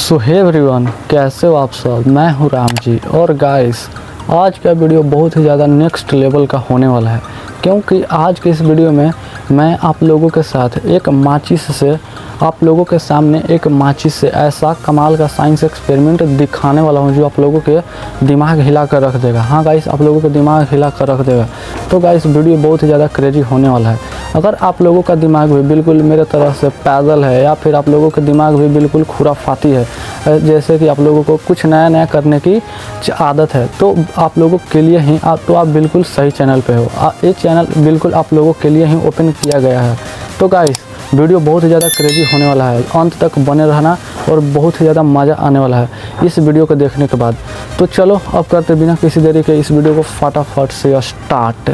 सो hey everyone, कैसे हो आप सब। मैं हूं राम जी। और गाइस, आज का वीडियो बहुत ही ज़्यादा नेक्स्ट लेवल का होने वाला है, क्योंकि आज के इस वीडियो में मैं आप लोगों के साथ एक माचिस से ऐसा कमाल का साइंस एक्सपेरिमेंट दिखाने वाला हूं जो आप लोगों के दिमाग हिला कर रख देगा। हाँ गाइस, आप लोगों के दिमाग हिला कर रख देगा। तो गाइस, वीडियो बहुत ही ज़्यादा क्रेजी होने वाला है। अगर आप लोगों का दिमाग भी बिल्कुल मेरे तरह से पैदल है, या फिर आप लोगों का दिमाग भी बिल्कुल खुराफाती है, जैसे कि आप लोगों को कुछ नया नया करने की आदत है, तो आप लोगों के लिए ही आप बिल्कुल सही चैनल पे हो। ये चैनल बिल्कुल आप लोगों के लिए ही ओपन किया गया है। तो गाइस, वीडियो बहुत ही ज़्यादा क्रेजी होने वाला है, अंत तक बने रहना और बहुत ही ज़्यादा मज़ा आने वाला है इस वीडियो को देखने के बाद। तो चलो अब करते बिना किसी देरी के इस वीडियो को फटाफट से स्टार्ट।